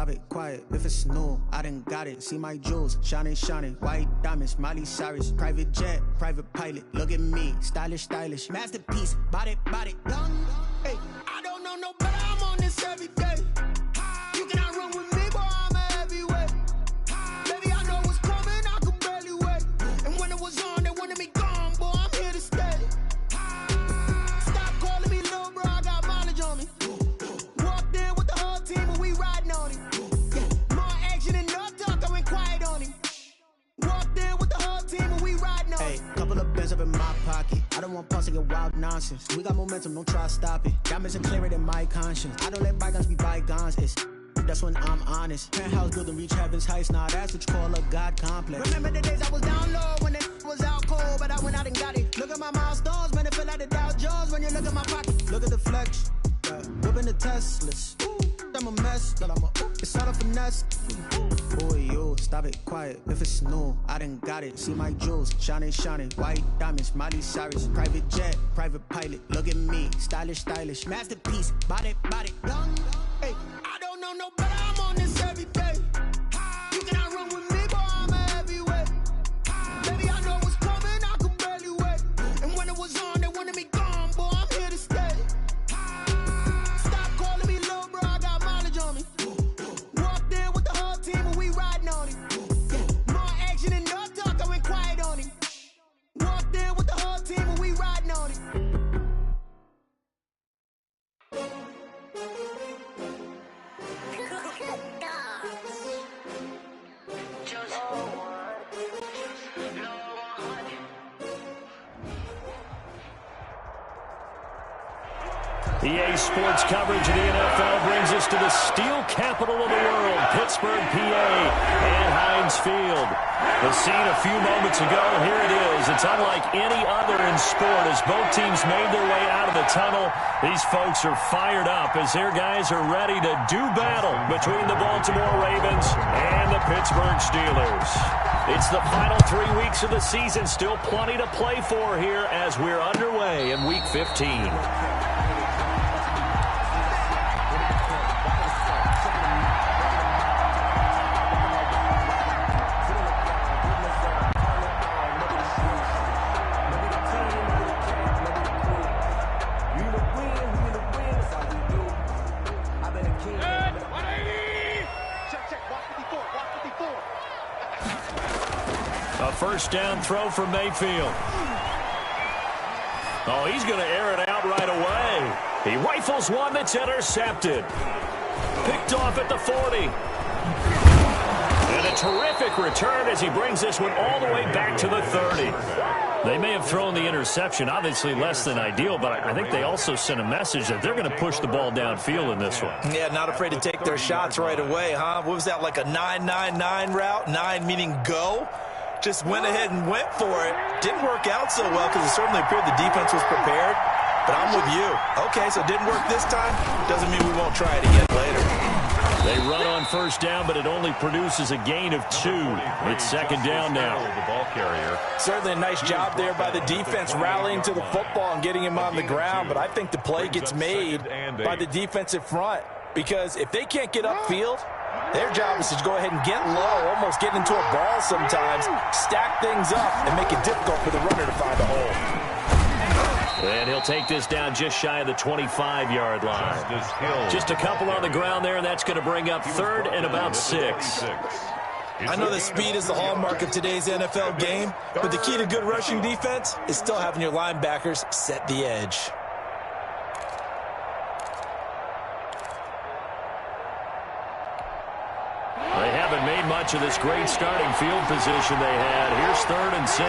stop it, quiet. If it's new, I done got it. See my jewels, shining, shining. White diamonds, Miley Cyrus. Private jet, private pilot. Look at me, stylish, stylish. Masterpiece, body, body. Young, hey, I don't know no better. I'm on this every day. You cannot run with me, boy, I'm a heavyweight. Baby, I know what's coming, I could barely wait. And when it was on, they wanted me gone, boy, I'm here to stay. Stop calling me little bro, I got mileage on me. Walked in with the whole team and we riding on him. Yeah, more action than no talk, I went quiet on him. Walked in with the whole team and we riding on him. Hey, couple of bands up in my pocket. I don't want pulse to get wild nonsense. We got momentum, don't try to stop it. Diamonds are clearer than my conscience. I don't let bygones be bygones. That's when I'm honest. Penthouse building, reach heaven's heights. Now that's what you call a God complex. Remember the days I was down low when it was out cold, but I went out and got it. Look at my milestones, man, it feel like the Dow Jones when you look at my pocket. Look at the flex, yeah. Whipping the Teslas. I'm a mess, but it's all a finesse. Boy, you, stop it, quiet. If it's new, I done got it. See my jewels, shining, shining. White diamonds, Miley Cyrus. Private jet, private pilot. Look at me, stylish, stylish. Masterpiece, body, body. Young, hey, I don't know no better. I'm on this every day. You cannot run with me, boy, I'm a heavyweight. Baby, I know what's coming, I could barely wait. And when it was on, they wanted me gone, boy, I'm here to stay. Stop calling me little bro, I got mileage on me. Walked in with the whole team and we riding on him. Yeah, more action than no talk, I went quiet on him. Walked in with the whole team and we riding on him. EA Sports coverage of the NFL brings us to the steel capital of the world, Pittsburgh, PA, and Heinz Field. The scene a few moments ago, here it is. It's unlike any other in sport as both teams made their way out of the tunnel. These folks are fired up as their guys are ready to do battle between the Baltimore Ravens and the Pittsburgh Steelers. It's the final 3 weeks of the season, still plenty to play for here as we're underway in Week 15. First down throw for Mayfield. Oh, he's going to air it out right away. He rifles one that's intercepted. Picked off at the 40. And a terrific return as he brings this one all the way back to the 30. They may have thrown the interception, obviously less than ideal, but I think they also sent a message that they're going to push the ball downfield in this one. Yeah, not afraid to take their shots right away, huh? What was that, like a 9-9-9 route? 9 meaning go? Just went ahead and went for it. Didn't work out so well because it certainly appeared the defense was prepared. But I'm with you. Okay, so it didn't work this time. Doesn't mean we won't try it again later. They run on first down, but it only produces a gain of 2. It's second down now. The ball carrier. Certainly a nice job there by the defense rallying to the football and getting him on the ground. But I think the play gets made by the defensive front because if they can't get upfield, their job is to go ahead and get low, almost get into a ball sometimes, stack things up, and make it difficult for the runner to find a hole. And he'll take this down just shy of the 25-yard line. Just a couple on the ground there, and that's going to bring up third and about 6. I know that speed is the hallmark of today's NFL game, but the key to good rushing defense is still having your linebackers set the edge. They haven't made much of this great starting field position they had. Here's third and 6.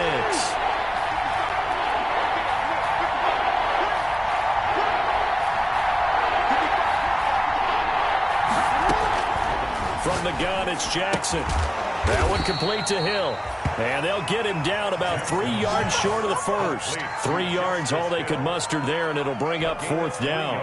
From the gun, it's Jackson. That one complete to Hill. And they'll get him down about 3 yards short of the first. 3 yards all they could muster there, and it'll bring up fourth down.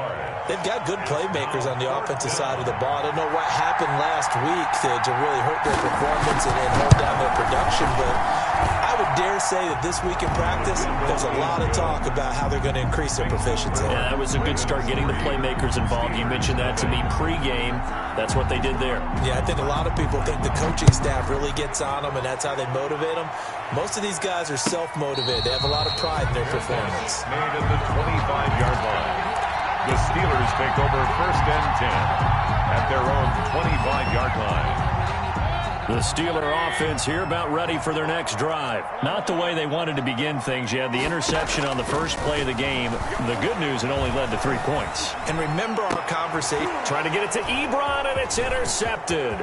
They've got good playmakers on the offensive side of the ball. I don't know what happened last week to really hurt their performance and hold down their production, but I would dare say that this week in practice, there's a lot of talk about how they're going to increase their proficiency. Yeah, that was a good start getting the playmakers involved. You mentioned that to me pregame. That's what they did there. Yeah, I think a lot of people think the coaching staff really gets on them, and that's how they motivate them. Most of these guys are self-motivated. They have a lot of pride in their performance. Made at the 25-yard line. The Steelers take over 1st and 10 at their own 25-yard line. The Steeler offense here about ready for their next drive. Not the way they wanted to begin things. You had the interception on the first play of the game. The good news, it only led to 3 points. And remember our conversation. Trying to get it to Ebron, and it's intercepted.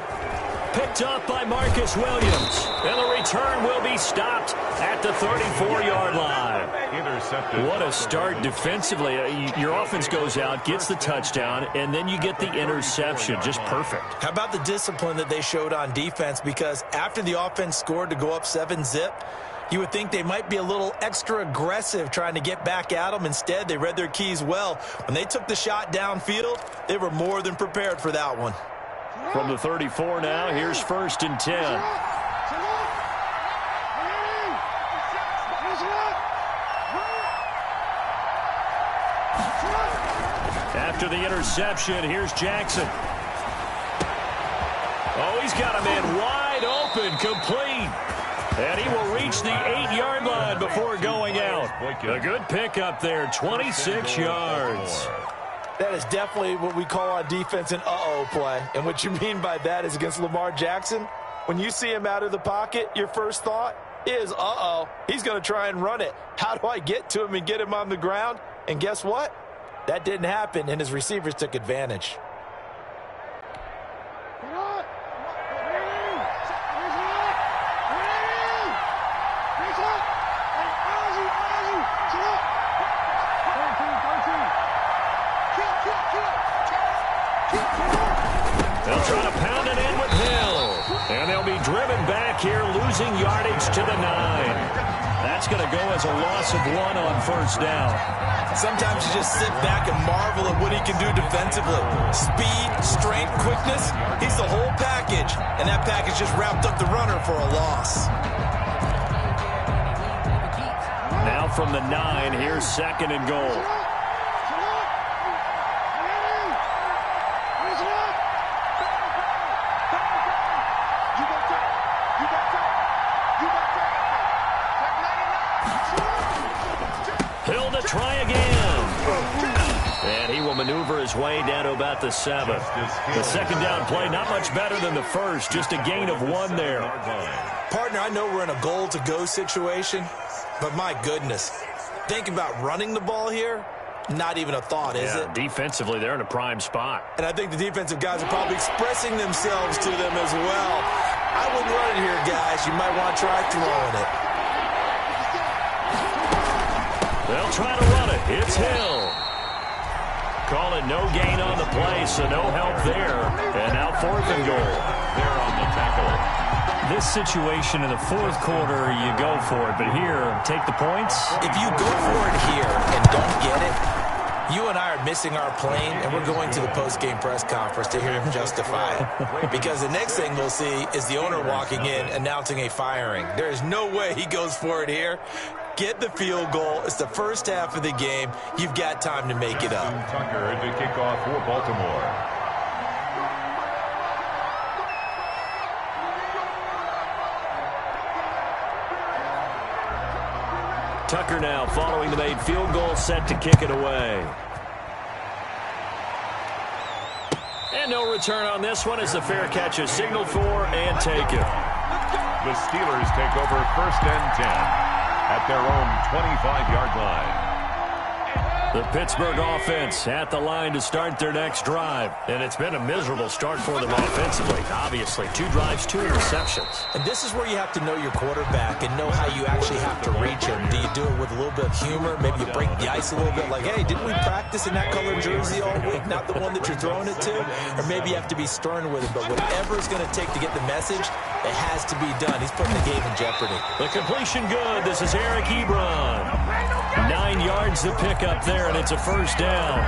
Picked up by Marcus Williams. And the return will be stopped at the 34-yard line. Intercepted. What a start defensively. Your offense goes out, gets the touchdown, and then you get the interception. Just perfect. How about the discipline that they showed on defense? Because after the offense scored to go up 7-zip, you would think they might be a little extra aggressive trying to get back at them. Instead, they read their keys well. When they took the shot downfield, they were more than prepared for that one. From the 34 now, here's 1st and 10. After the interception, here's Jackson. Oh, he's got a man wide open, complete. And he will reach the 8-yard line before going out. A good pickup there, 26 yards. That is definitely what we call on defense an uh-oh play. And what you mean by that is against Lamar Jackson, when you see him out of the pocket, your first thought is, uh-oh, he's going to try and run it. How do I get to him and get him on the ground? And guess what? That didn't happen, and his receivers took advantage. They'll try to pound it in with Hill. And they'll be driven back here, losing yardage to the 9. That's going to go as a loss of 1 on 1st down. Sometimes you just sit back and marvel at what he can do defensively. Speed, strength, quickness, he's the whole package. And that package just wrapped up the runner for a loss. Now from the 9, here's 2nd and goal. Hill to try again. And he will maneuver his way down to about the 7. The 2nd down play, not much better than the first. Just a gain of 1 there. Partner, I know we're in a goal-to-go situation, but my goodness, think about running the ball here. Not even a thought, is it? Defensively, they're in a prime spot. And I think the defensive guys are probably expressing themselves to them as well. I wouldn't run it here, guys. You might want to try throwing it. They'll try to run it. It's Hill. Call it no gain on the play, so no help there. And now 4th and goal. They're on the tackle. This situation in the 4th quarter, you go for it. But here, take the points. If you go for it here and don't get it, you and I are missing our plane, and we're going to the post-game press conference to hear him justify it. Because the next thing we'll see is the owner walking in announcing a firing. There is no way he goes for it here. Get the field goal. It's the first half of the game. You've got time to make it up. Tucker to kick off for Baltimore. Tucker now following the made field goal, set to kick it away. And no return on this one as the fair catch is signaled for and taken. The Steelers take over 1st and 10 at their own 25-yard line. The Pittsburgh offense at the line to start their next drive. And it's been a miserable start for them offensively. Obviously, 2 drives, 2 interceptions. And this is where you have to know your quarterback and know how you actually have to reach him. Do you do it with a little bit of humor? Maybe you break the ice a little bit like, hey, didn't we practice in that color jersey all week? Not the one that you're throwing it to? Or maybe you have to be stern with it. But whatever it's going to take to get the message, it has to be done. He's putting the game in jeopardy. The completion good. This is Eric Ebron. 9 yards to pick up there, and it's a 1st down.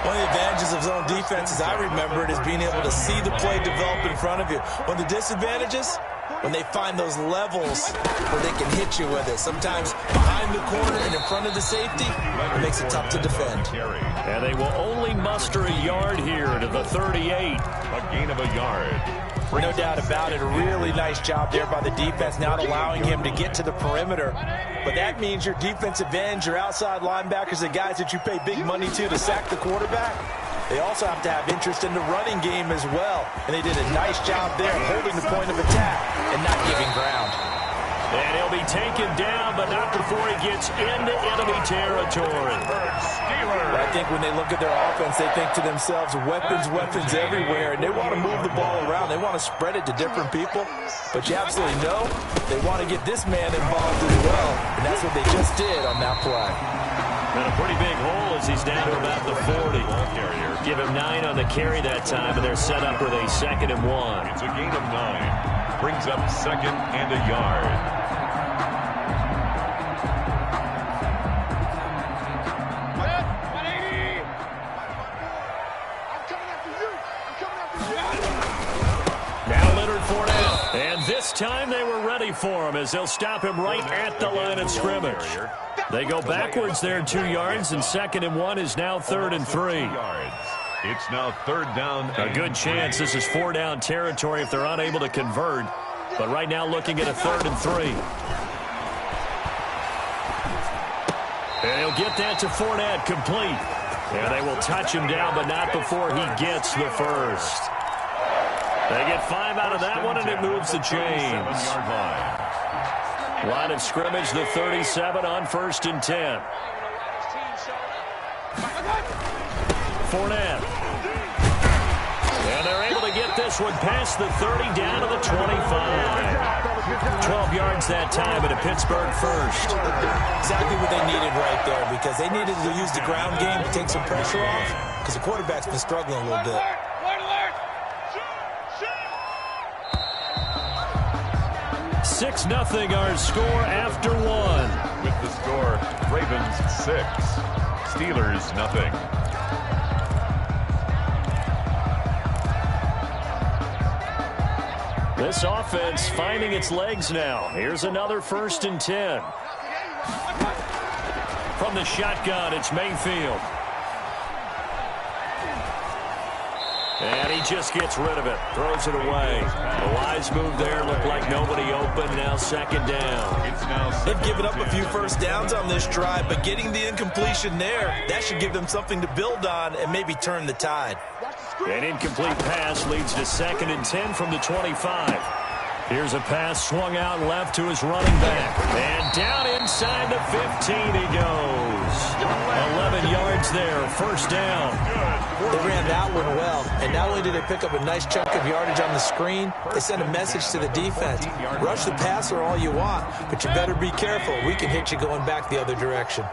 One of the advantages of zone defense, as I remember it, is being able to see the play develop in front of you. One of the disadvantages, when they find those levels where they can hit you with it. Sometimes behind the corner and in front of the safety, it makes it tough to defend. And they will only muster a yard here to the 38. A gain of a yard. No doubt about it. A really nice job there by the defense, not allowing him to get to the perimeter. But that means your defensive ends, your outside linebackers, the guys that you pay big money to sack the quarterback, they also have to have interest in the running game as well. And they did a nice job there holding the point of attack and not giving ground. And he'll be taken down, but not before he gets into enemy territory. But I think when they look at their offense, they think to themselves, weapons, weapons everywhere, and they want to move the ball around. They want to spread it to different people. But you absolutely know they want to get this man involved as well. And that's what they just did on that play. And a pretty big hole as he's down to about the 40. Give him 9 on the carry that time, and they're set up with a 2nd and 1. It's a gain of 9. Brings up 2nd and a yard. And this time they were ready for him as they'll stop him right at the line of scrimmage. They go backwards there 2 yards, and 2nd and 1 is now 3rd and 3. It's now 3rd down. A good chance this is 4-down territory if they're unable to convert. But right now looking at a 3rd and 3. And he'll get that to Fournette complete. And they will touch him down, but not before he gets the first. They get 5 out of that one, and it moves the chains. Line of scrimmage, the 37 on 1st and 10. Fournette. And they're able to get this one past the 30 down to the 25. 12 yards that time, and a Pittsburgh first. Exactly what they needed right there, because they needed to use the ground game to take some pressure off, because the quarterback's been struggling a little bit. 6-0 our score after 1. With the score, Ravens 6, Steelers nothing. This offense finding its legs now. Here's another 1st and 10. From the shotgun, it's Mayfield. And he just gets rid of it. Throws it away. The wise move there. Looked like nobody open. Now 2nd down. They've given up a few first downs on this drive, but getting the incompletion there, that should give them something to build on and maybe turn the tide. An incomplete pass leads to 2nd and 10 from the 25. Here's a pass swung out left to his running back. And down inside the 15 he goes. 11 yards there, 1st down. They ran that one well, and not only did they pick up a nice chunk of yardage on the screen, they sent a message to the defense. Rush the passer all you want, but you better be careful. We can hit you going back the other direction.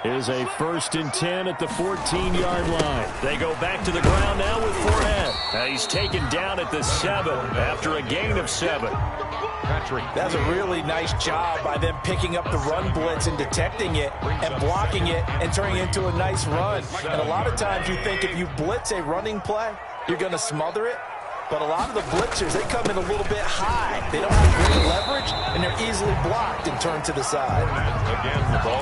Here's a 1st and 10 at the 14-yard line. They go back to the ground now with Fournette. He's taken down at the 7 after a gain of 7. That's a really nice job by them picking up the run blitz and detecting it and blocking it and turning it into a nice run. And a lot of times you think if you blitz a running play, you're going to smother it. But a lot of the blitzers, they come in a little bit high. They don't have great leverage, and they're easily blocked and turned to the side.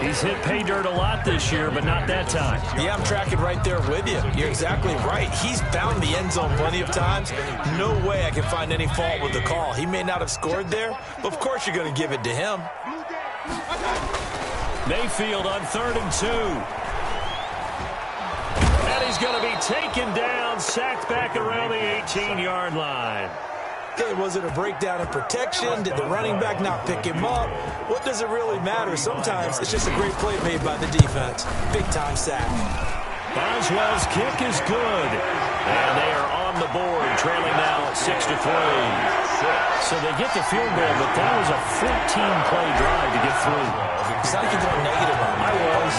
He's hit pay dirt a lot this year, but not that time. Yeah, I'm tracking right there with you. You're exactly right. He's found the end zone plenty of times. No way I can find any fault with the call. He may not have scored there, but of course you're going to give it to him. Mayfield on 3rd and 2. And he's going to be taken down, sacked back around the 18-yard line. Okay, was it a breakdown in protection? Did the running back not pick him up? What does it really matter? Sometimes it's just a great play made by the defense. Big-time sack. Boswell's kick is good. And they are on the board, trailing now 6-3. So they get the field goal, but that was a 14-play drive to get through. It's not like you're going negative on me. I was.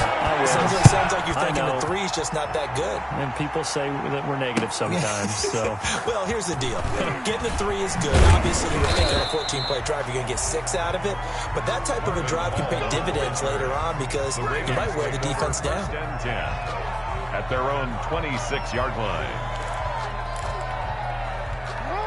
Sounds like you're thinking the three's just not that good. And people say that we're negative sometimes. So. Well, here's the deal. Getting the 3 is good. Obviously, you were thinking a 14-play drive, you're going to get 6 out of it. But that type of a drive can pay dividends later on because you might wear the defense down. At their own 26-yard line.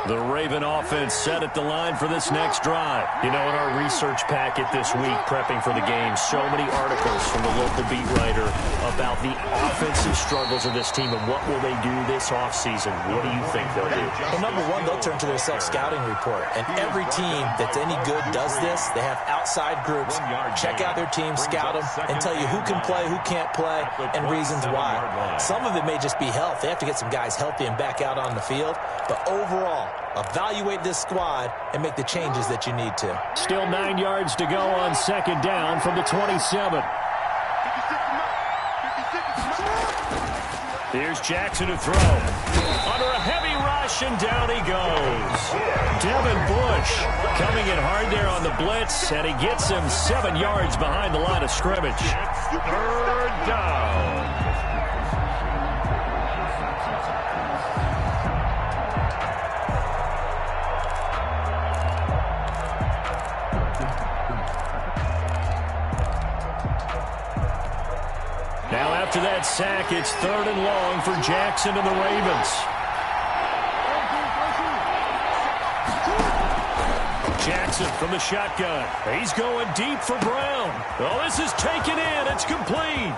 The Raven offense set at the line for this next drive. You know, in our research packet this week, prepping for the game, so many articles from the local beat writer about the offensive struggles of this team and what will they do this offseason. What do you think they'll do? Well, number one, they'll turn to their self-scouting report. And every team that's any good does this. They have outside groups. Check out their team, scout them, and tell you who can play, who can't play, and reasons why. Some of it may just be health. They have to get some guys healthy and back out on the field. But overall, evaluate this squad and make the changes that you need to. Still 9 yards to go on second down from the 27. Here's Jackson to throw. Under a heavy rush, and down he goes. Devin Bush coming in hard there on the blitz, and he gets him 7 yards behind the line of scrimmage. Third down. Now after that sack, it's 3rd and long for Jackson and the Ravens. Jackson from the shotgun. He's going deep for Brown. Oh, this is taken in. It's complete.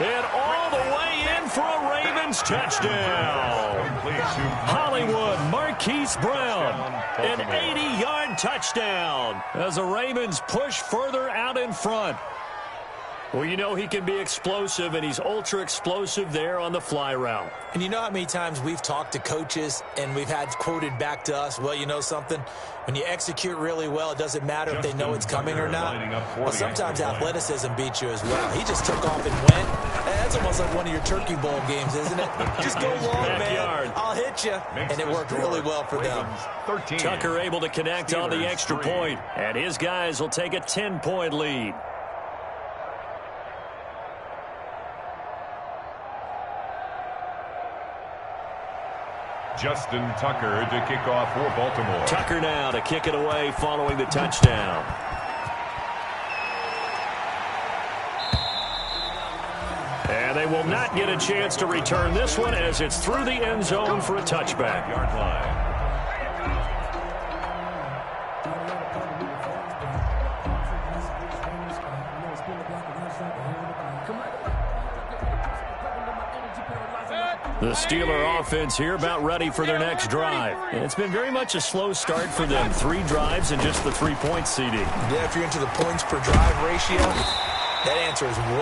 And all the way in for a Ravens touchdown. Hollywood Marquise Brown. An 80-yard touchdown as the Ravens push further out in front. Well, you know he can be explosive, and he's ultra-explosive there on the fly route. And you know how many times we've talked to coaches and we've had quoted back to us, well, you know something? When you execute really well, it doesn't matter if they know it's coming or not. Well, sometimes athleticism beats you as well. He just took off and went. That's almost like one of your Turkey Bowl games, isn't it? Just go long, man. I'll hit you. And it worked really well for them. Tucker able to connect on the extra point, and his guys will take a 10-point lead. Justin Tucker to kick off for Baltimore. Tucker now to kick it away following the touchdown. And they will not get a chance to return this one as it's through the end zone for a touchback. Yard line. The Steeler offense here about ready for their next drive. And it's been very much a slow start for them. 3 drives and just the 3-point CD. Yeah, if you're into the points per drive ratio, that answer is 1.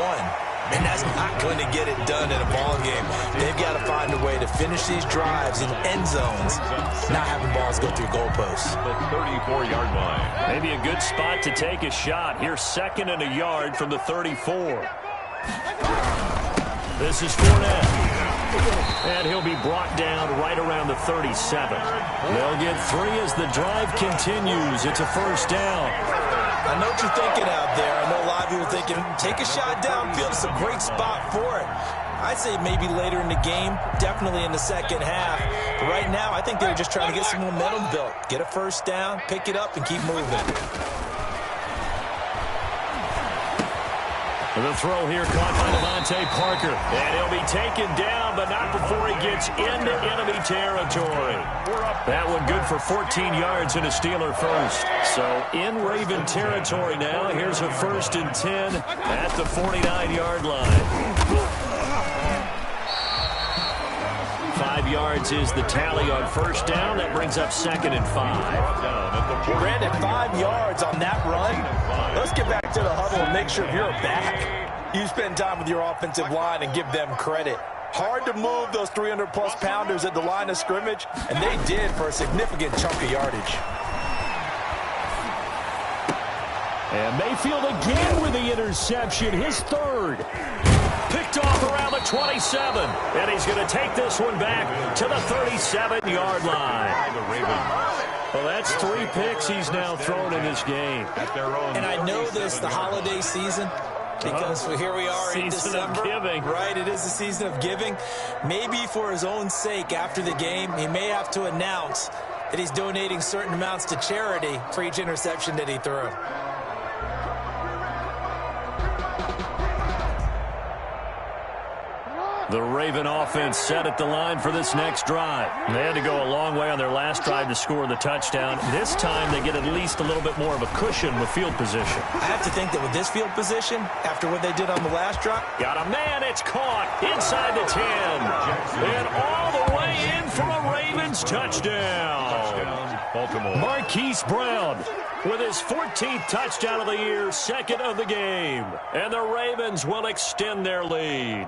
And that's not going to get it done in a ball game. They've got to find a way to finish these drives in end zones, not having balls go through goalposts. The 34-yard line. Maybe a good spot to take a shot. Here's 2nd and a yard from the 34. This is Fournette. And he'll be brought down right around the 37. They'll get 3 as the drive continues. It's a first down. I know what you're thinking out there. I know a lot of you are thinking, take a shot downfield. It's a great spot for it. I'd say maybe later in the game, definitely in the second half. But right now, I think they're just trying to get some momentum built. Get a first down, pick it up, and keep moving. The throw here caught by Devontae Parker. And he'll be taken down, but not before he gets into enemy territory. That one good for 14 yards and a Steeler first. So in Raven territory now. Here's a 1st and 10 at the 49-yard line. 5 yards is the tally on first down. That brings up 2nd and 5. Brandon, 5 yards on that run. Let's get back to the huddle and make sure you're back. You spend time with your offensive line and give them credit. Hard to move those 300-plus pounders at the line of scrimmage, and they did for a significant chunk of yardage. And Mayfield again with the interception, his 3rd. Picked off around the 27. And he's going to take this one back to the 37-yard line. The Ravens. Well, that's 3 picks he's now thrown in this game. And I know this, the holiday season, because here we are in December. Season of giving. Right, it is the season of giving. Maybe for his own sake after the game, he may have to announce that he's donating certain amounts to charity for each interception that he threw. The Raven offense set at the line for this next drive. They had to go a long way on their last drive to score the touchdown. This time they get at least a little bit more of a cushion with field position. I have to think that with this field position, after what they did on the last drive. Got a man, it's caught inside the 10. And all the way in for a Ravens touchdown. Baltimore. Marquise Brown with his 14th touchdown of the year, second of the game. And the Ravens will extend their lead.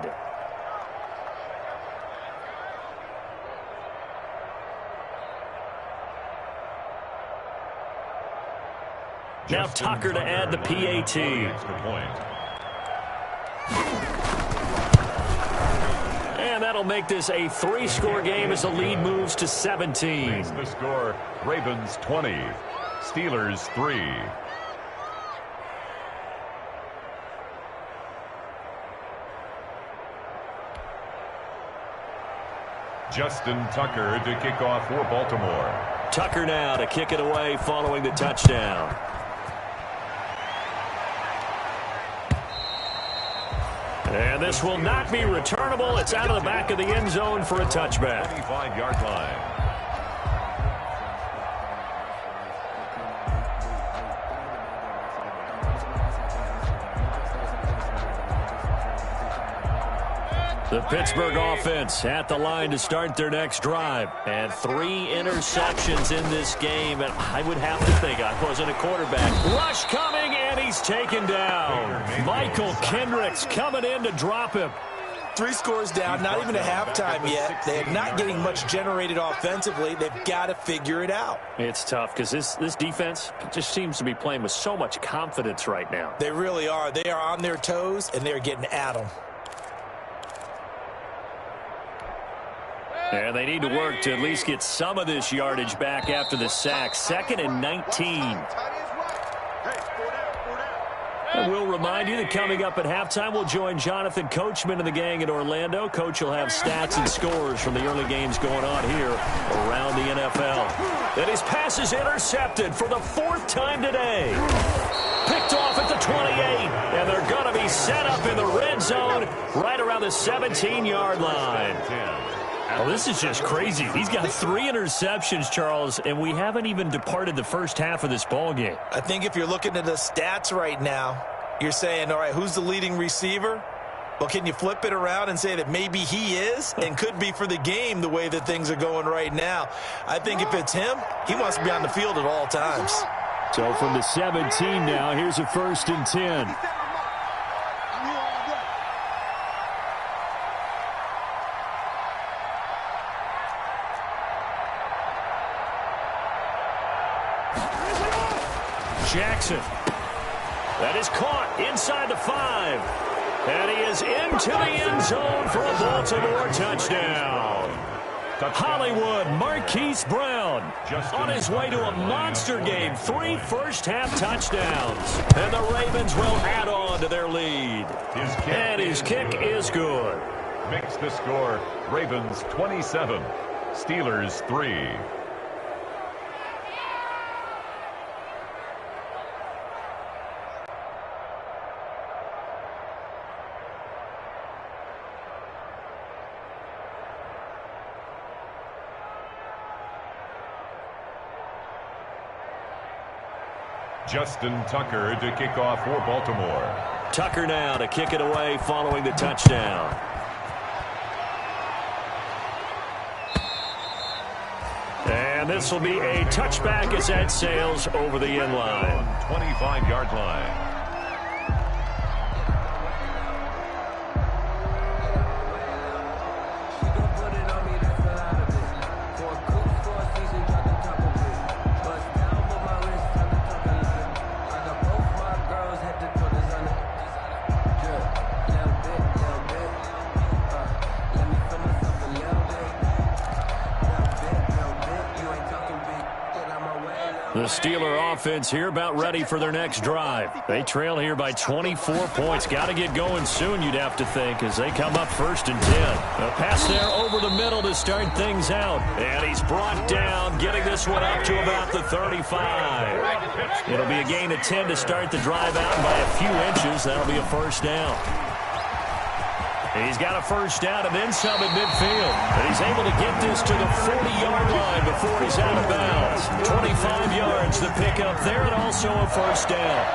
Now Tucker to add the PAT. And that'll make this a 3-score game as the lead moves to 17. The score, Ravens 20, Steelers 3. Justin Tucker to kick off for Baltimore. Tucker now to kick it away following the touchdown. And this will not be returnable. It's out of the back of the end zone for a touchback. 25-yard line. The Pittsburgh offense at the line to start their next drive. And 3 interceptions in this game. And I would have to think, I wasn't a quarterback. Rush coming, and he's taken down. Michael Kendricks coming in to drop him. 3 scores down, not even a halftime yet. They're not getting much generated offensively. They've got to figure it out. It's tough because this defense just seems to be playing with so much confidence right now. They really are. They are on their toes, and they're getting at them. And they need to work to at least get some of this yardage back after the sack. 2nd and 19. And we'll remind you that coming up at halftime, we'll join Jonathan Coachman and the gang in Orlando. Coach will have stats and scores from the early games going on here around the NFL. And his pass is intercepted for the 4th time today. Picked off at the 28. And they're going to be set up in the red zone right around the 17-yard line. Oh, this is just crazy. He's got 3 interceptions, Charles, and we haven't even departed the first half of this ball game. I think if you're looking at the stats right now, you're saying, all right, who's the leading receiver? Well, can you flip it around and say that maybe he is and could be for the game the way that things are going right now? I think if it's him, he wants to be on the field at all times. So from the 17 now, here's a 1st and 10. Jackson. That is caught inside the 5. And he is into the end zone for a Baltimore touchdown. Hollywood Marquise Brown on his way to a monster game. 3 first-half touchdowns. And the Ravens will add on to their lead. And his kick is good. Makes the score, Ravens 27, Steelers 3. Justin Tucker to kick off for Baltimore. Tucker now to kick it away following the touchdown. And this will be a touchback as that sails over the end line. 25-yard line. The Steeler offense here about ready for their next drive. They trail here by 24 points. Got to get going soon, you'd have to think, as they come up 1st and 10. A pass there over the middle to start things out. And he's brought down, getting this one up to about the 35. It'll be a gain of 10 to start the drive out by a few inches. That'll be a 1st down. He's got a first down and then some at midfield. And he's able to get this to the 40-yard line before he's out of bounds. 25 yards the pickup there and also a first down.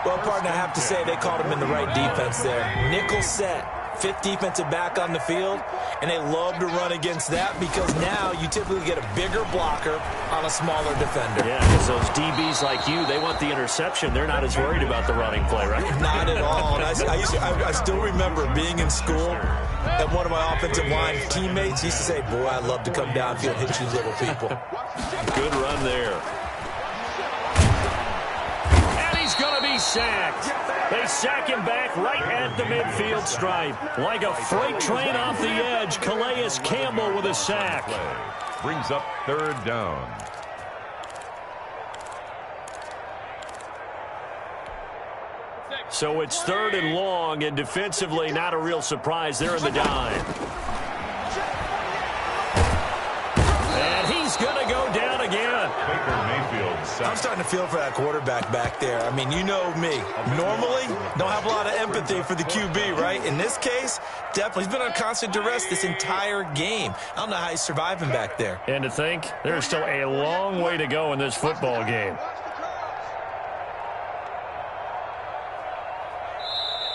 Well, partner, I have to say they called him in the right defense there. Nickel set. Fifth defensive back on the field, and they love to run against that because now you typically get a bigger blocker on a smaller defender. Yeah, because those DBs like you, they want the interception. They're not as worried about the running play, right? Not at all. And I still remember being in school, and one of my offensive line teammates used to say, boy, I'd love to come downfield and hit you little people. Good run there. And he's going to be sacked. They sack him back right at the midfield stripe. Like a freight train off the edge, Calais Campbell with a sack. Brings up third down. So it's third and long, and defensively not a real surprise. They're in the dime. And he's going to go down again. Baker Mayfield. I'm starting to feel for that quarterback back there. I mean, you know me. Normally, don't have a lot of empathy for the QB, right? In this case, definitely. He's been on constant duress this entire game. I don't know how he's surviving back there. And to think, there's still a long way to go in this football game.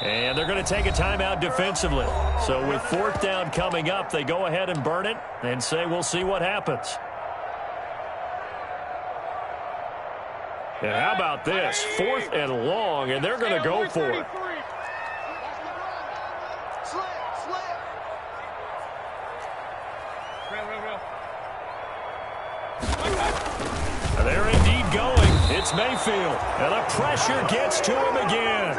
And they're going to take a timeout defensively. So with fourth down coming up, they go ahead and burn it and say we'll see what happens. And how about this? Fourth and long, and they're going to go for it. They're indeed going. It's Mayfield. And the pressure gets to him again.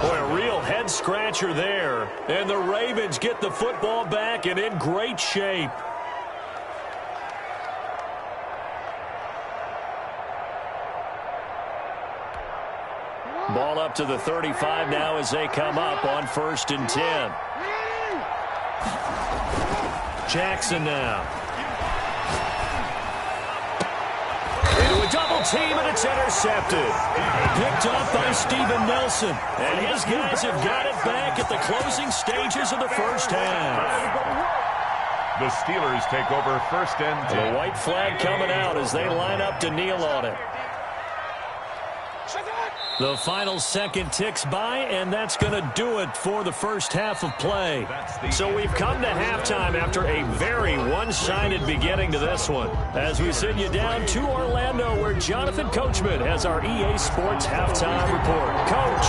Boy, a real head-scratcher there. And the Ravens get the football back and in great shape. Ball up to the 35 now as they come up on 1st and 10. Jackson now. Into a double team, and it's intercepted. Picked up by Steven Nelson. And his guys have got it back at the closing stages of the first half. The Steelers take over 1st and 10. The white flag coming out as they line up to kneel on it. The final second ticks by, and that's going to do it for the first half of play. So we've come to halftime after a very one-sided beginning to this one. As we send you down to Orlando, where Jonathan Coachman has our EA Sports halftime report. Coach,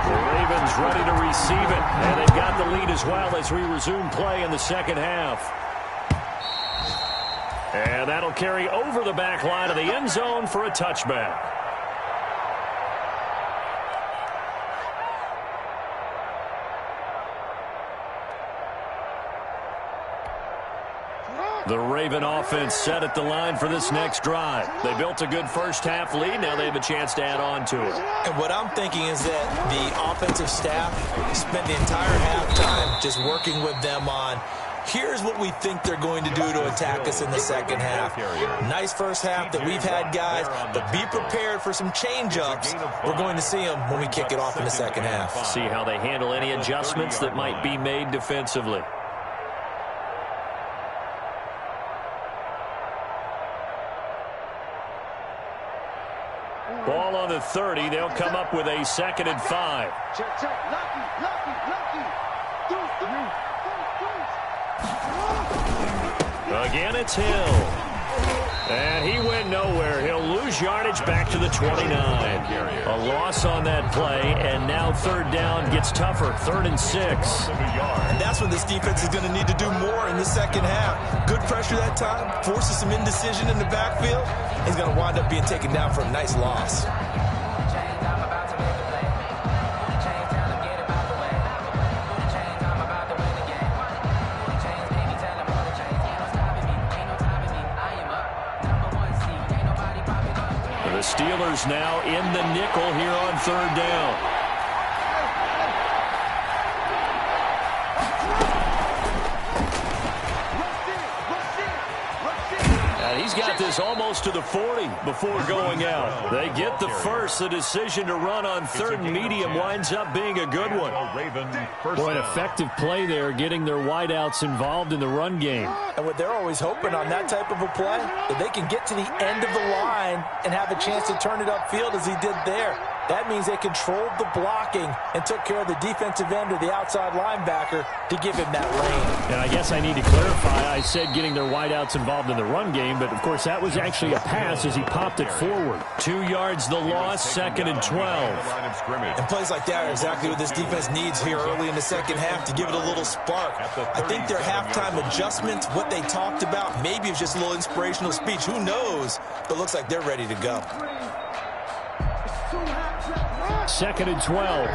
the Ravens ready to receive it, and they've got the lead as well as we resume play in the second half. And that'll carry over the back line of the end zone for a touchback. The Raven offense set at the line for this next drive. They built a good first half lead. Now they have a chance to add on to it. And what I'm thinking is that the offensive staff spent the entire halftime just working with them on, here's what we think they're going to do to attack us in the second half. Nice first half that we've had, guys, but be prepared for some change-ups. We're going to see them when we kick it off in the second half. See how they handle any adjustments that might be made defensively. Ball on the 30. They'll come up with a 2nd and 5. Again, it's Hill. And he went nowhere. He'll lose yardage back to the 29. A loss on that play, and now 3rd down gets tougher. 3rd and 6. And that's when this defense is going to need to do more in the second half. Good pressure that time, forces some indecision in the backfield. He's going to wind up being taken down for a nice loss. The Steelers now in the nickel here on 3rd down. He's got this almost to the 40 before going out. They get the first. The decision to run on third and medium winds up being a good one. Boy, an effective play there, getting their wideouts involved in the run game. And what they're always hoping on that type of a play, that they can get to the end of the line and have a chance to turn it upfield as he did there. That means they controlled the blocking and took care of the defensive end or the outside linebacker to give him that lane. And I guess I need to clarify, I said getting their wideouts involved in the run game, but of course that was actually a pass as he popped it forward. 2 yards the loss, 2nd and 12. And plays like that are exactly what this defense needs here early in the second half to give it a little spark. I think their halftime adjustments, what they talked about, maybe it was just a little inspirational speech. Who knows? But it looks like they're ready to go. 2nd and 12.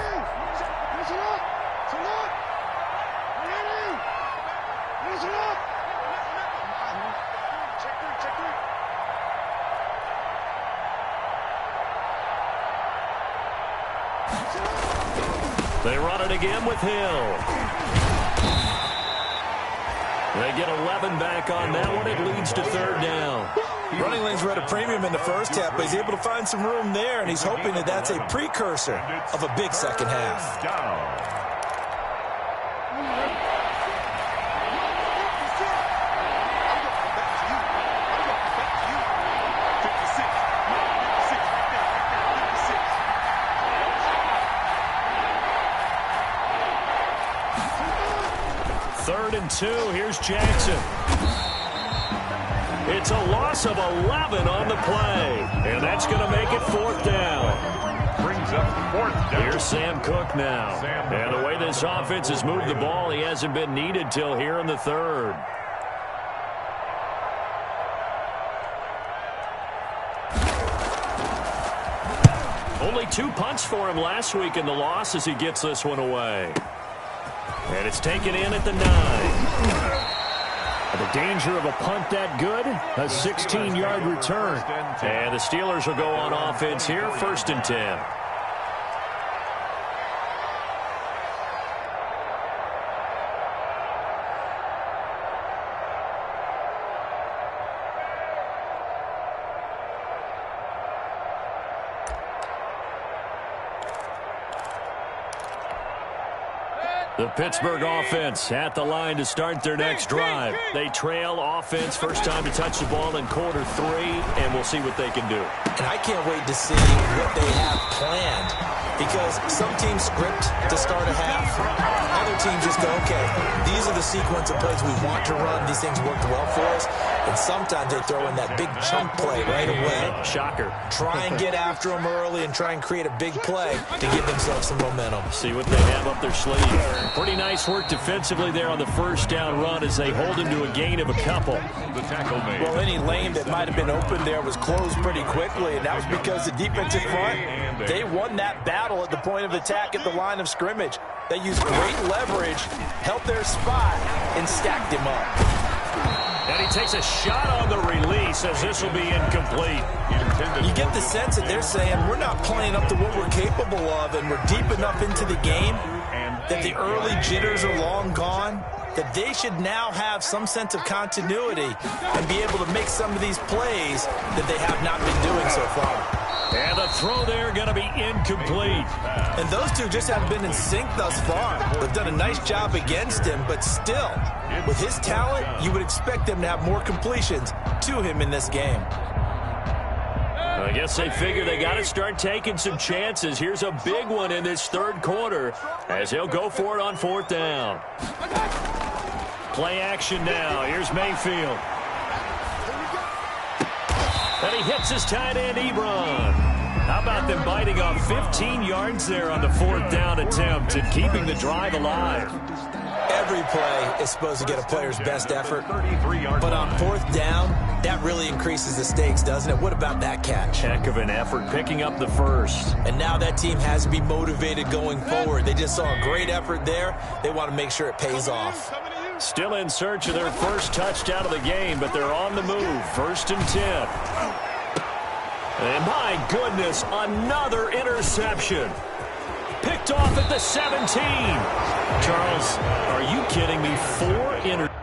They run it again with Hill. They get 11 back on that one. It leads to 3rd down. Running lanes were at a premium in the first half, but he's able to find some room there, and he's hoping that that's a precursor of a big second half. Third and 2. Here's Jackson. It's a loss of 11 on the play, and that's going to make it 4th down. Brings up 4th down. Here's Sam Cook now. And the way this offense has moved the ball, he hasn't been needed till here in the 3rd. Only 2 punts for him last week in the loss as he gets this one away. And it's taken in at the 9. The danger of a punt that good, a 16-yard return. And the Steelers will go on offense here, 1st and 10. The Pittsburgh offense at the line to start their next drive. They trail offense, first time to touch the ball in quarter 3, and we'll see what they can do. And I can't wait to see what they have planned, because some teams script to start a half. Other teams just go, okay, these are the sequence of plays we want to run. These things worked well for us. And sometimes they throw in that big chunk play right away. Shocker. Try and get after them early and try and create a big play to give themselves some momentum. See what they have up their sleeve. Pretty nice work defensively there on the first down run as they hold him to a gain of a couple. The tackle made. Well, any lane that might have been open there was closed pretty quickly, and that was because the defensive front, they won that battle at the point of attack at the line of scrimmage. They used great leverage, held their spot, and stacked him up. And he takes a shot on the release as this will be incomplete. You get the sense that they're saying we're not playing up to what we're capable of, and we're deep enough into the game that the early jitters are long gone, that they should now have some sense of continuity and be able to make some of these plays that they have not been doing so far. And the throw there going to be incomplete. And those two just haven't been in sync thus far. They've done a nice job against him, but still, with his talent, you would expect them to have more completions to him in this game. I guess they figure they got to start taking some chances. Here's a big one in this 3rd quarter as he'll go for it on 4th down. Play action now. Here's Mayfield. And he hits his tight end, Ebron. How about them biting off 15 yards there on the 4th down attempt and keeping the drive alive? Every play is supposed to get a player's best effort, but on 4th down, that really increases the stakes, doesn't it? What about that catch? Heck of an effort, picking up the first. And now that team has to be motivated going forward. They just saw a great effort there. They want to make sure it pays off. Still in search of their first touchdown of the game, but they're on the move. 1st and 10. And my goodness, another interception. Picked off at the 17. Charles, are you kidding me? 4 interceptions.